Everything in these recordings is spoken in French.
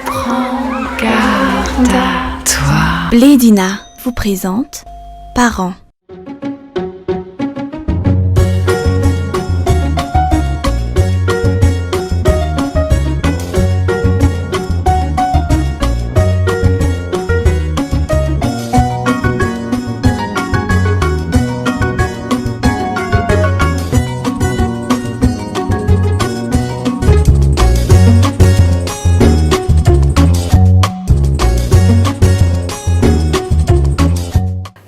Prends garde à toi. Blédina vous présente Parents.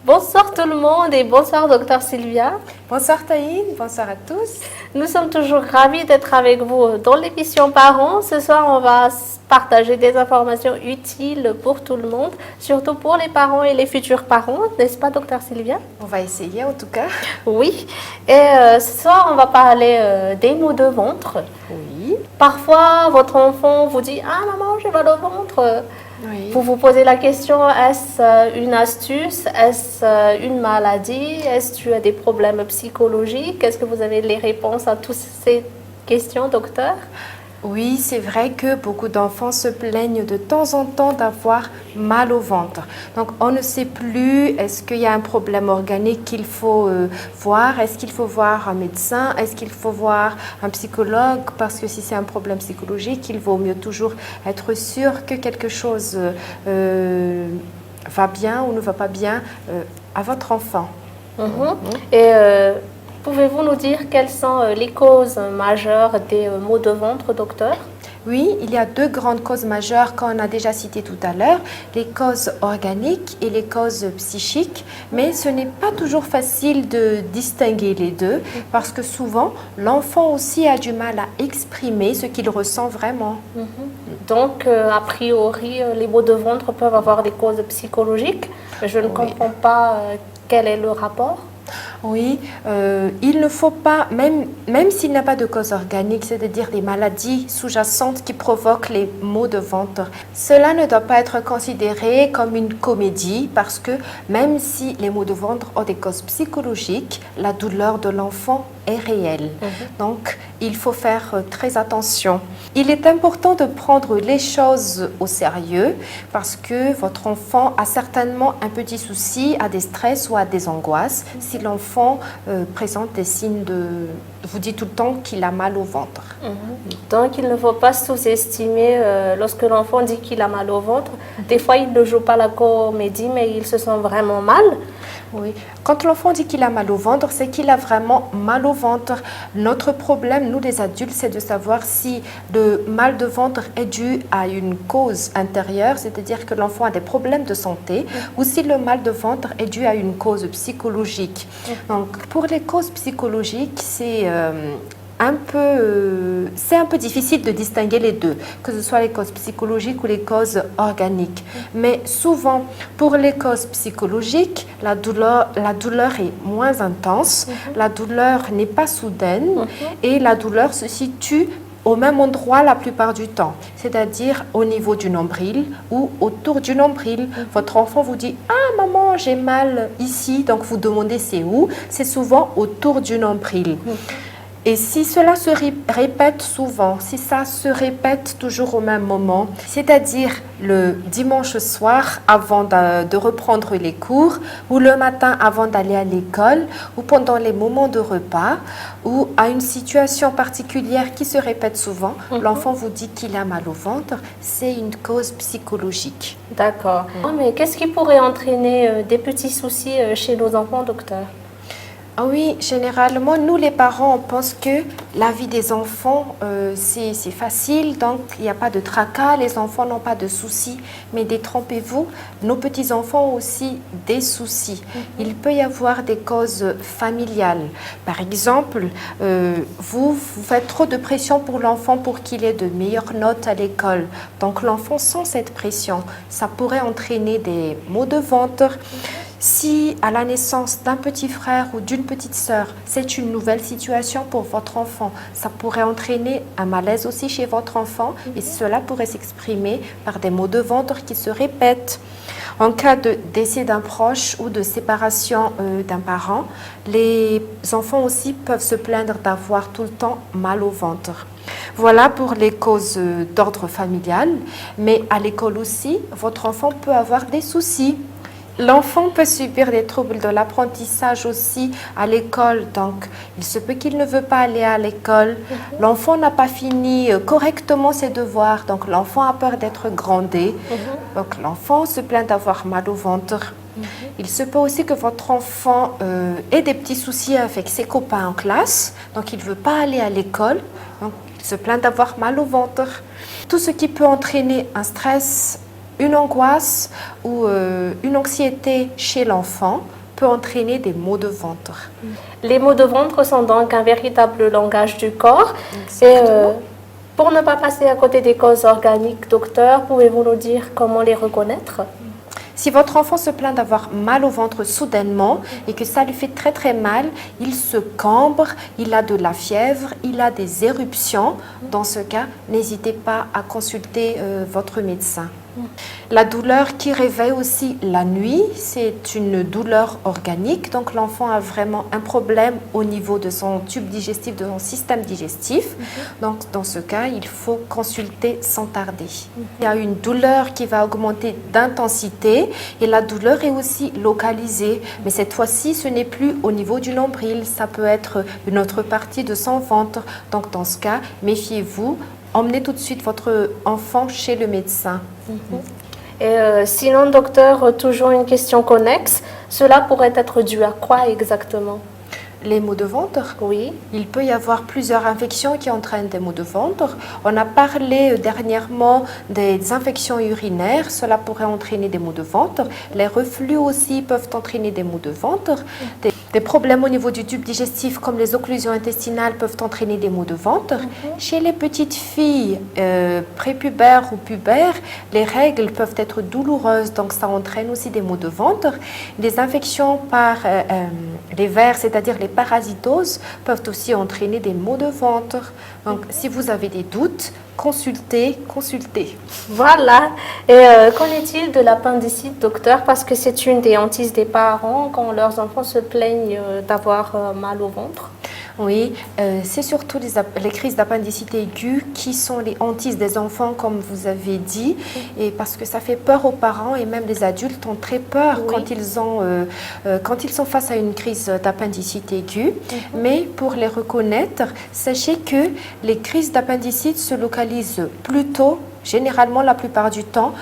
Bonsoir tout le monde et bonsoir Docteur Sylvia. Bonsoir Taïn, bonsoir à tous. Nous sommes toujours ravis d'être avec vous dans l'émission Parents. Ce soir, on va partager des informations utiles pour tout le monde, surtout pour les parents et les futurs parents, n'est-ce pas Docteur Sylvia? On va essayer en tout cas. Oui, et ce soir, on va parler des maux de ventre. Oui. Parfois, votre enfant vous dit « Ah maman, j'ai mal au ventre ». Oui. Vous vous posez la question, est-ce une astuce? Est-ce une maladie? Est-ce que tu as des problèmes psychologiques? Est-ce que vous avez les réponses à toutes ces questions, docteur? Oui, c'est vrai que beaucoup d'enfants se plaignent de temps en temps d'avoir mal au ventre. Donc, on ne sait plus, est-ce qu'il y a un problème organique qu'il faut voir? Est-ce qu'il faut voir un médecin? Est-ce qu'il faut voir un psychologue? Parce que si c'est un problème psychologique, il vaut mieux toujours être sûr que quelque chose va bien ou ne va pas bien à votre enfant. Et pouvez-vous nous dire quelles sont les causes majeures des maux de ventre, docteur? Oui, il y a deux grandes causes majeures qu'on a déjà citées tout à l'heure, les causes organiques et les causes psychiques, mais ce n'est pas toujours facile de distinguer les deux parce que souvent l'enfant aussi a du mal à exprimer ce qu'il ressent vraiment. Donc, a priori, les maux de ventre peuvent avoir des causes psychologiques. Je ne comprends pas quel est le rapport. Oui, il ne faut pas, même s'il n'y a pas de cause organique, c'est-à-dire des maladies sous-jacentes qui provoquent les maux de ventre, cela ne doit pas être considéré comme une comédie parce que même si les maux de ventre ont des causes psychologiques, la douleur de l'enfant est réelle. Donc, il faut faire très attention. Il est important de prendre les choses au sérieux parce que votre enfant a certainement un petit souci, a des stress ou a des angoisses. Si l'enfant présente des signes vous dit tout le temps qu'il a mal au ventre. Donc, il ne faut pas sous-estimer lorsque l'enfant dit qu'il a mal au ventre. Des fois, il ne joue pas la comédie, mais il se sent vraiment mal. Oui, quand l'enfant dit qu'il a mal au ventre, c'est qu'il a vraiment mal au ventre. Notre problème, nous les adultes, c'est de savoir si le mal de ventre est dû à une cause intérieure, c'est-à-dire que l'enfant a des problèmes de santé, ou si le mal de ventre est dû à une cause psychologique. Donc, pour les causes psychologiques, c'est un peu difficile de distinguer les deux, que ce soit les causes psychologiques ou les causes organiques. Mais souvent, pour les causes psychologiques, la douleur est moins intense, la douleur n'est pas soudaine et la douleur se situe au même endroit la plupart du temps, c'est-à-dire au niveau du nombril ou autour du nombril. Votre enfant vous dit « Ah maman, j'ai mal ici », donc vous demandez c'est où? C'est souvent autour du nombril. Et si cela se répète souvent, si ça se répète toujours au même moment, c'est-à-dire le dimanche soir avant de reprendre les cours, ou le matin avant d'aller à l'école, ou pendant les moments de repas, ou à une situation particulière qui se répète souvent, l'enfant vous dit qu'il a mal au ventre, c'est une cause psychologique. D'accord. Mais qu'est-ce qui pourrait entraîner des petits soucis chez nos enfants, docteur? Ah oui, généralement, nous les parents, on pense que la vie des enfants, c'est facile, donc il n'y a pas de tracas, les enfants n'ont pas de soucis. Mais détrompez-vous, nos petits-enfants ont aussi des soucis. Il peut y avoir des causes familiales. Par exemple, vous faites trop de pression pour l'enfant pour qu'il ait de meilleures notes à l'école. Donc l'enfant sent cette pression. Ça pourrait entraîner des maux de ventre. Si à la naissance d'un petit frère ou d'une petite sœur, c'est une nouvelle situation pour votre enfant, ça pourrait entraîner un malaise aussi chez votre enfant et cela pourrait s'exprimer par des maux de ventre qui se répètent. En cas de décès d'un proche ou de séparation d'un parent, les enfants aussi peuvent se plaindre d'avoir tout le temps mal au ventre. Voilà pour les causes d'ordre familial, mais à l'école aussi, votre enfant peut avoir des soucis. L'enfant peut subir des troubles de l'apprentissage aussi à l'école, donc il se peut qu'il ne veut pas aller à l'école. L'enfant n'a pas fini correctement ses devoirs, donc l'enfant a peur d'être grondé. Donc l'enfant se plaint d'avoir mal au ventre. Il se peut aussi que votre enfant ait des petits soucis avec ses copains en classe, donc il ne veut pas aller à l'école, donc il se plaint d'avoir mal au ventre. Tout ce qui peut entraîner un stress, une angoisse ou une anxiété chez l'enfant peut entraîner des maux de ventre. Les maux de ventre sont donc un véritable langage du corps. Exactement. Pour ne pas passer à côté des causes organiques, docteur, pouvez-vous nous dire comment les reconnaître? Si votre enfant se plaint d'avoir mal au ventre soudainement et que ça lui fait très très mal, il se cambre, il a de la fièvre, il a des éruptions, dans ce cas, n'hésitez pas à consulter votre médecin. La douleur qui réveille aussi la nuit, c'est une douleur organique, donc l'enfant a vraiment un problème au niveau de son tube digestif, de son système digestif. Donc dans ce cas, il faut consulter sans tarder. Il y a une douleur qui va augmenter d'intensité et la douleur est aussi localisée, mais cette fois-ci, ce n'est plus au niveau du nombril, ça peut être une autre partie de son ventre. Donc dans ce cas, méfiez-vous. Emmenez tout de suite votre enfant chez le médecin. Et sinon, docteur, toujours une question connexe. Cela pourrait être dû à quoi exactement? Les maux de ventre. Oui. Il peut y avoir plusieurs infections qui entraînent des maux de ventre. On a parlé dernièrement des infections urinaires. Cela pourrait entraîner des maux de ventre. Les reflux aussi peuvent entraîner des maux de ventre. Des problèmes au niveau du tube digestif comme les occlusions intestinales peuvent entraîner des maux de ventre. Chez les petites filles prépubères ou pubères, les règles peuvent être douloureuses, donc ça entraîne aussi des maux de ventre. Des infections par les vers, c'est-à-dire les parasitoses, peuvent aussi entraîner des maux de ventre. Donc si vous avez des doutes, consultez. Voilà. Et qu'en est-il de l'appendicite, docteur? Parce que c'est une des hantises des parents quand leurs enfants se plaignent d'avoir mal au ventre. Oui, c'est surtout les crises d'appendicite aiguë qui sont les hantises des enfants, comme vous avez dit, et parce que ça fait peur aux parents et même les adultes ont très peur quand ils sont face à une crise d'appendicite aiguë. Mais pour les reconnaître, sachez que les crises d'appendicite se localisent plutôt, généralement la plupart du temps,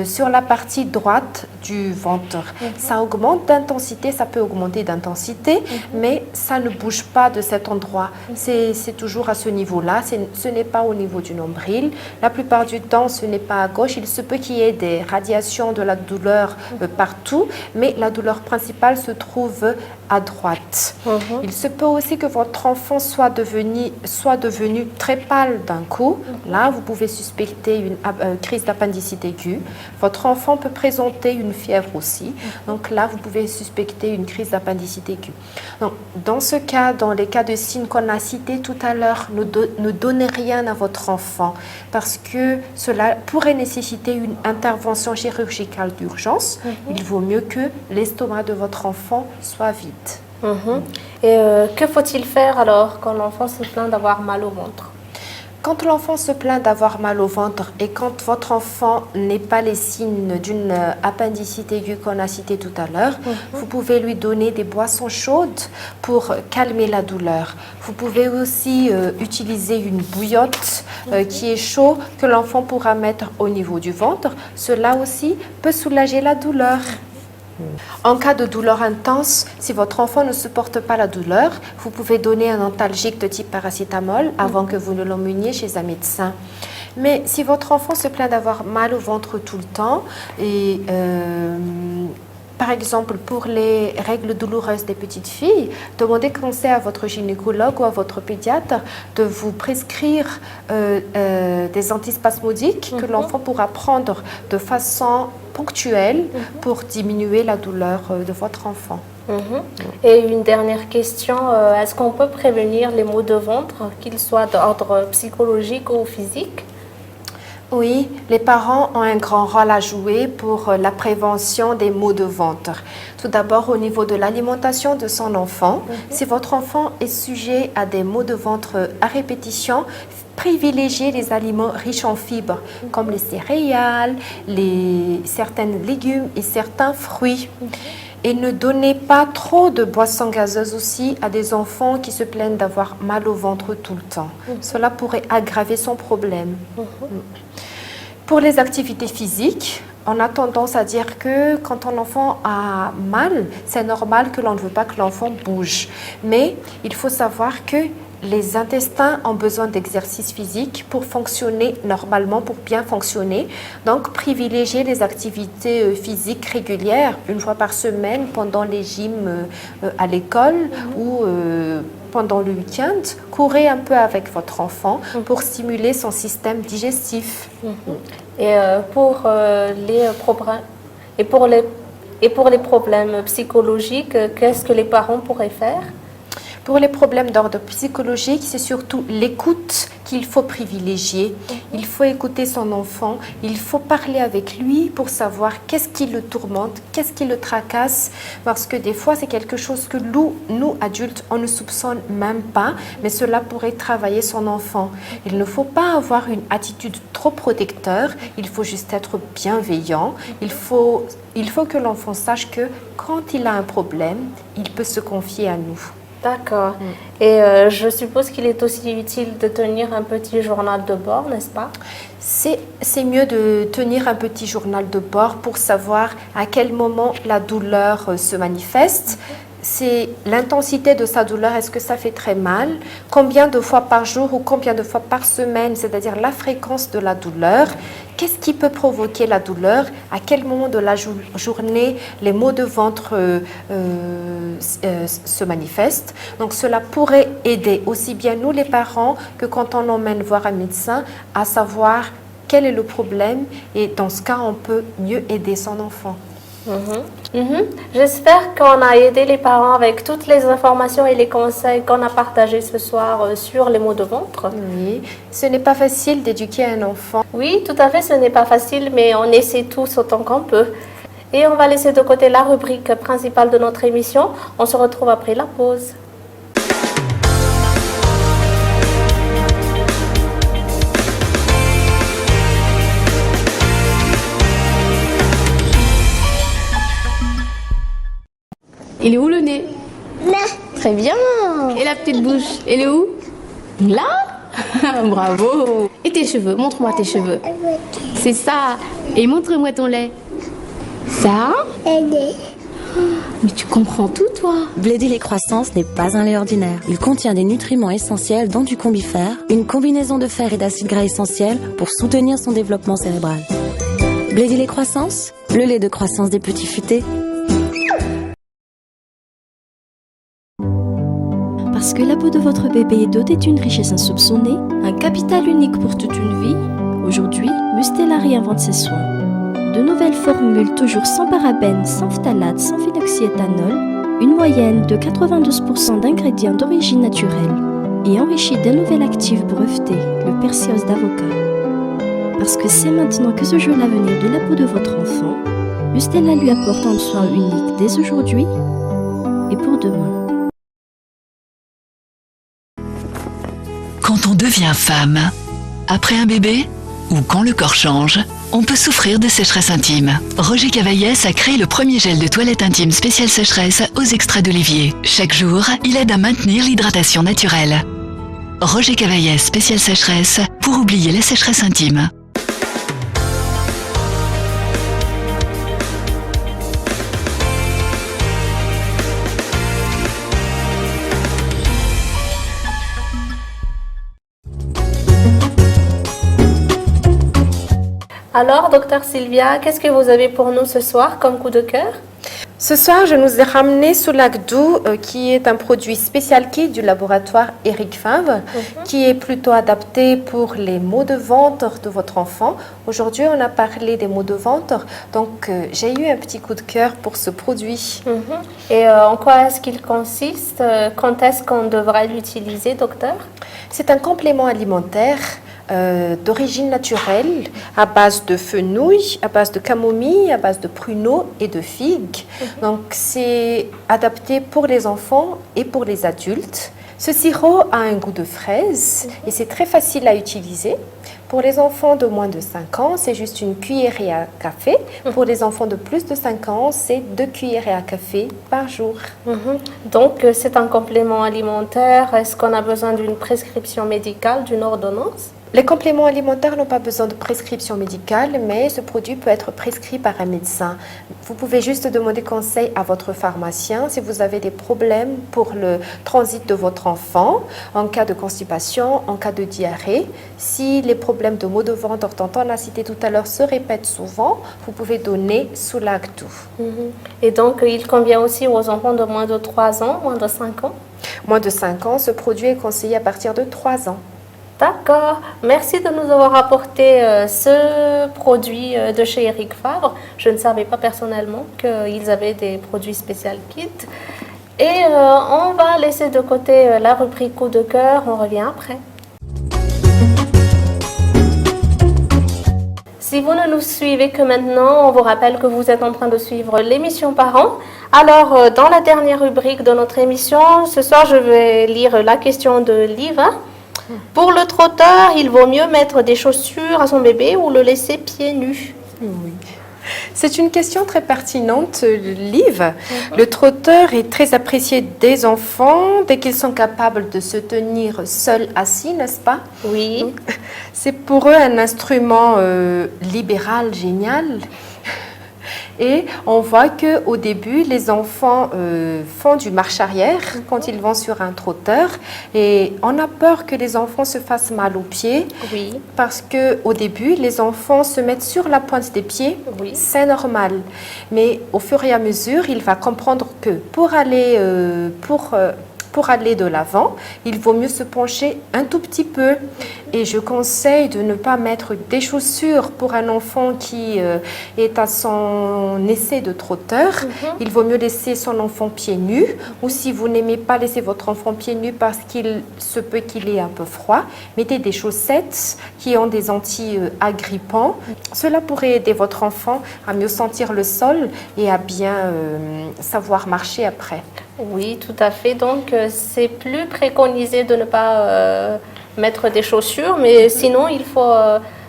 sur la partie droite du ventre. Ça augmente d'intensité, ça peut augmenter d'intensité, mais ça ne bouge pas de cet endroit. C'est toujours à ce niveau-là, ce n'est pas au niveau du nombril. La plupart du temps, ce n'est pas à gauche. Il se peut qu'il y ait des radiations de la douleur partout, mais la douleur principale se trouve à droite. Il se peut aussi que votre enfant soit devenu très pâle d'un coup. Là, vous pouvez suspecter une crise d'appendicite aiguë. Votre enfant peut présenter une fièvre aussi. Donc là, vous pouvez suspecter une crise d'appendicite aiguë. Donc, dans ce cas, dans les cas de signes qu'on a cités tout à l'heure, ne donnez rien à votre enfant parce que cela pourrait nécessiter une intervention chirurgicale d'urgence. Il vaut mieux que l'estomac de votre enfant soit vide. Et que faut-il faire alors quand l'enfant se plaint d'avoir mal au ventre? Quand l'enfant se plaint d'avoir mal au ventre et quand votre enfant n'est pas les signes d'une appendicite aiguë qu'on a cité tout à l'heure, vous pouvez lui donner des boissons chaudes pour calmer la douleur. Vous pouvez aussi utiliser une bouillotte qui est chaude que l'enfant pourra mettre au niveau du ventre. Cela aussi peut soulager la douleur. En cas de douleur intense, si votre enfant ne supporte pas la douleur, vous pouvez donner un antalgique de type paracétamol avant que vous ne l'emmeniez chez un médecin. Mais si votre enfant se plaint d'avoir mal au ventre tout le temps et par exemple, pour les règles douloureuses des petites filles, demandez conseil à votre gynécologue ou à votre pédiatre de vous prescrire des antispasmodiques que l'enfant pourra prendre de façon ponctuelle pour diminuer la douleur de votre enfant. Et une dernière question, est-ce qu'on peut prévenir les maux de ventre, qu'ils soient d'ordre psychologique ou physique? Oui, les parents ont un grand rôle à jouer pour la prévention des maux de ventre. Tout d'abord, au niveau de l'alimentation de son enfant, si votre enfant est sujet à des maux de ventre à répétition, privilégiez les aliments riches en fibres, comme les céréales, certains légumes et certains fruits. Et ne donnez pas trop de boissons gazeuses aussi à des enfants qui se plaignent d'avoir mal au ventre tout le temps. Cela pourrait aggraver son problème. Pour les activités physiques, on a tendance à dire que quand un enfant a mal, c'est normal que l'on ne veut pas que l'enfant bouge. Mais il faut savoir que les intestins ont besoin d'exercice physique pour fonctionner normalement, pour bien fonctionner. Donc, privilégiez les activités physiques régulières, une fois par semaine, pendant les gyms à l'école ou pendant le week-end. Courez un peu avec votre enfant pour stimuler son système digestif. Et pour les problèmes psychologiques, qu'est-ce que les parents pourraient faire? Pour les problèmes d'ordre psychologique, c'est surtout l'écoute qu'il faut privilégier. Il faut écouter son enfant, il faut parler avec lui pour savoir qu'est-ce qui le tourmente, qu'est-ce qui le tracasse, parce que des fois c'est quelque chose que nous adultes, on ne soupçonne même pas, mais cela pourrait travailler son enfant. Il ne faut pas avoir une attitude trop protecteur, il faut juste être bienveillant, il faut que l'enfant sache que quand il a un problème, il peut se confier à nous. D'accord. Et je suppose qu'il est aussi utile de tenir un petit journal de bord, n'est-ce pas? C'est mieux de tenir un petit journal de bord pour savoir à quel moment la douleur se manifeste. C'est l'intensité de sa douleur, est-ce que ça fait très mal? Combien de fois par jour ou combien de fois par semaine, c'est-à-dire la fréquence de la douleur? Qu'est-ce qui peut provoquer la douleur? À quel moment de la journée les maux de ventre se manifestent? Donc cela pourrait aider aussi bien nous les parents que quand on emmène voir un médecin à savoir quel est le problème et dans ce cas on peut mieux aider son enfant. J'espère qu'on a aidé les parents avec toutes les informations et les conseils qu'on a partagés ce soir sur les maux de ventre. Oui, ce n'est pas facile d'éduquer un enfant. Oui, tout à fait, ce n'est pas facile, mais on essaie tous autant qu'on peut. Et on va laisser de côté la rubrique principale de notre émission. On se retrouve après la pause. Il est où le nez? Là. Très bien. Et la petite bouche, elle est où? Là. Bravo. Et tes cheveux, montre-moi tes cheveux. C'est ça. Et montre-moi ton lait. Ça? Mais tu comprends tout, toi. Blé lait croissance n'est pas un lait ordinaire. Il contient des nutriments essentiels dont du combifère, une combinaison de fer et d'acides gras essentiels pour soutenir son développement cérébral. Blé lait croissance, le lait de croissance des petits futés. Parce que la peau de votre bébé est dotée d'une richesse insoupçonnée, un capital unique pour toute une vie, aujourd'hui, Mustela réinvente ses soins. De nouvelles formules toujours sans parabènes, sans phtalates, sans phenoxyéthanol, une moyenne de 92% d'ingrédients d'origine naturelle et enrichie d'un nouvel actif breveté, le perséose d'avocat. Parce que c'est maintenant que se joue l'avenir de la peau de votre enfant, Mustela lui apporte un soin unique dès aujourd'hui et pour demain. Quand on devient femme, après un bébé ou quand le corps change, on peut souffrir de sécheresse intime. Roger Cavaillès a créé le premier gel de toilette intime spécial sécheresse aux extraits d'olivier. Chaque jour, il aide à maintenir l'hydratation naturelle. Roger Cavaillès spécial sécheresse pour oublier la sécheresse intime. Alors, docteur Sylvia, qu'est-ce que vous avez pour nous ce soir comme coup de cœur? Ce soir, je nous ai ramené Soulagdou, qui est un produit spécial kit du laboratoire Eric Favre, qui est plutôt adapté pour les maux de ventre de votre enfant. Aujourd'hui, on a parlé des maux de ventre, donc j'ai eu un petit coup de cœur pour ce produit. Et en quoi est-ce qu'il consiste? Quand est-ce qu'on devrait l'utiliser, docteur? C'est un complément alimentaire d'origine naturelle, à base de fenouil, à base de camomille, à base de pruneau et de figue. Donc c'est adapté pour les enfants et pour les adultes. Ce sirop a un goût de fraise et c'est très facile à utiliser. Pour les enfants de moins de 5 ans, c'est juste une cuillerée à café. Pour les enfants de plus de 5 ans, c'est 2 cuillerées à café par jour. Donc, c'est un complément alimentaire. Est-ce qu'on a besoin d'une prescription médicale, d'une ordonnance? Les compléments alimentaires n'ont pas besoin de prescription médicale, mais ce produit peut être prescrit par un médecin. Vous pouvez juste demander conseil à votre pharmacien si vous avez des problèmes pour le transit de votre enfant, en cas de constipation, en cas de diarrhée. Si les problèmes de maux de ventre dont on a cité tout à l'heure se répètent souvent, vous pouvez donner Soulactou. Et donc, il convient aussi aux enfants de moins de 3 ans, moins de 5 ans? Moins de 5 ans, ce produit est conseillé à partir de 3 ans. D'accord, merci de nous avoir apporté ce produit de chez Eric Favre. Je ne savais pas personnellement qu'ils avaient des produits spécial kit. Et on va laisser de côté la rubrique coup de cœur, on revient après. Si vous ne nous suivez que maintenant, on vous rappelle que vous êtes en train de suivre l'émission Parents. Alors, dans la dernière rubrique de notre émission, ce soir, je vais lire la question de Liv. Pour le trotteur, il vaut mieux mettre des chaussures à son bébé ou le laisser pieds nus? Oui. C'est une question très pertinente, Liv. Le trotteur est très apprécié des enfants dès qu'ils sont capables de se tenir seuls assis, n'est-ce pas? Oui. C'est pour eux un instrument libéral génial. Et on voit qu'au début, les enfants font du marche arrière quand ils vont sur un trotteur. Et on a peur que les enfants se fassent mal aux pieds. Oui. Parce qu'au début, les enfants se mettent sur la pointe des pieds. Oui. C'est normal. Mais au fur et à mesure, il va comprendre que pour aller de l'avant, il vaut mieux se pencher un tout petit peu. Et je conseille de ne pas mettre des chaussures pour un enfant qui est à son essai de trotteur. Il vaut mieux laisser son enfant pieds nus. Ou si vous n'aimez pas laisser votre enfant pieds nus parce qu'il se peut qu'il ait un peu froid, mettez des chaussettes qui ont des anti-agrippants. Cela pourrait aider votre enfant à mieux sentir le sol et à bien savoir marcher après. Oui, tout à fait. Donc, c'est plus préconisé de ne pas mettre des chaussures, mais sinon, il faut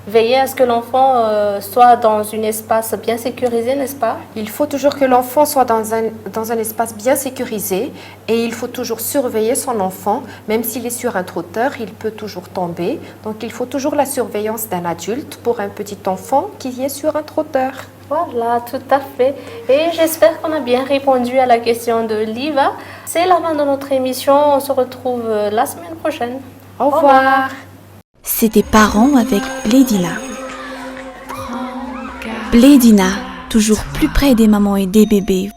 veiller à ce que l'enfant soit dans un espace bien sécurisé, n'est-ce pas? Il faut toujours que l'enfant soit dans un espace bien sécurisé et il faut toujours surveiller son enfant. Même s'il est sur un trotteur, il peut toujours tomber. Donc, il faut toujours la surveillance d'un adulte pour un petit enfant qui est sur un trotteur. Voilà, tout à fait. Et j'espère qu'on a bien répondu à la question de Liva. C'est la fin de notre émission. On se retrouve la semaine prochaine. Au revoir. C'était Parents avec Blédina. Blédina, toujours plus près des mamans et des bébés.